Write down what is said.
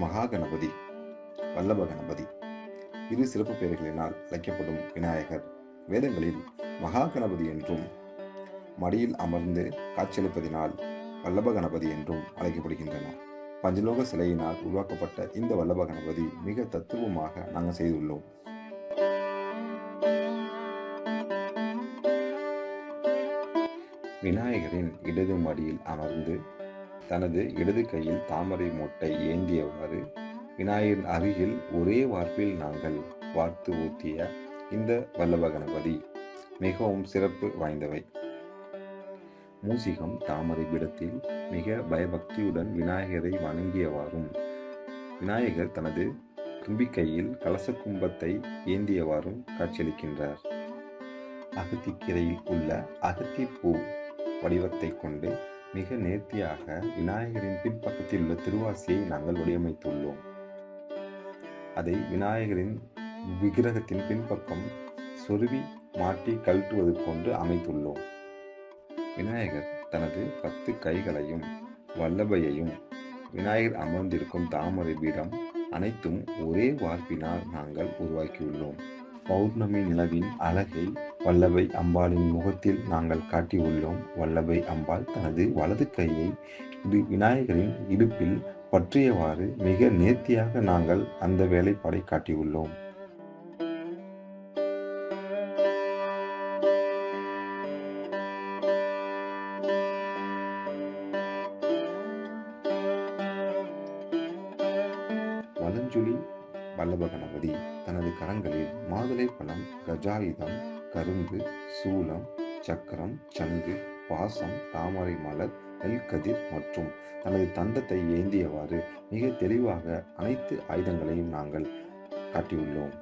மகா கணபதி, வல்லப கணபதி இரு சிறப்பு பெயர்களினால் அழைக்கப்படும் விநாயகர் வேதங்களில் மகா கணபதி என்றும் மடியில் அமர்ந்து காட்சியளிப்பதினால் வல்லப கணபதி என்றும் அழைக்கப்படுகின்றனர். பஞ்சலோக சிலையினால் உருவாக்கப்பட்ட இந்த வல்லப கணபதி மிக தத்துவமாக நாங்கள் செய்துள்ளோம். விநாயகரின் இடது மடியில் அமர்ந்து தனது இடது கையில் தாமரை மொட்டை ஏந்தியவாறு விநாயகரின் அருகில் ஒரே வார்ப்பில் நாங்கள் வார்த்து ஊத்திய இந்த வல்லப கணபதி மிகவும் சிறப்பு வாய்ந்தவை. மூசிகம் தாமரை பீடத்தில் மிக பயபக்தியுடன் விநாயகரை வணங்கியவாறும், விநாயகர் தனது தும்பிக்கையில் கலச கும்பத்தை ஏந்தியவாறும் காட்சியளிக்கின்றார். அகத்திக்கரையில் உள்ள அகத்திப்பூ வடிவத்தை கொண்டு மிக நேர்த்தியாக விநாயகரின் பின்பக்கத்தில் உள்ள திருவாசியை நாங்கள் வடிவமைத்துள்ளோம். அதை விநாயகரின் விக்கிரகத்தின் பின்பக்கம் சொருவி மாட்டி கழட்டுவது போன்று அமைத்துள்ளோம். விநாயகர் தனது 10 கைகளையும் வல்லபையையும் விநாயகர் அமர்ந்திருக்கும் தாமரை பீடம் அனைத்தும் ஒரே வார்ப்பினால் நாங்கள் உருவாக்கியுள்ளோம். பௌர்ணமி நிலவின் அழகை வல்லபை அம்பாளின் முகத்தில் நாங்கள் காட்டியுள்ளோம். வல்லபை அம்பாள் தனது வலது கையை விநாயகரின் இடுப்பில் பற்றியவாறு மிக நேர்த்தியாக நாங்கள் அந்த வேலைப்பாடை காட்டியுள்ளோம். வலஞ்சுழி வல்லப கணபதி தனது கரங்களில் மாதுளை பழம், கஜாயுதம், கரும்பு, சூலம், சக்கரம், சங்கு, பாசம், தாமரை மலர், நெல்கதிர் மற்றும் தனது தந்தத்தை ஏந்தியவாறு மிக தெளிவாக அனைத்து ஆயுதங்களையும் நாங்கள் காட்டியுள்ளோம்.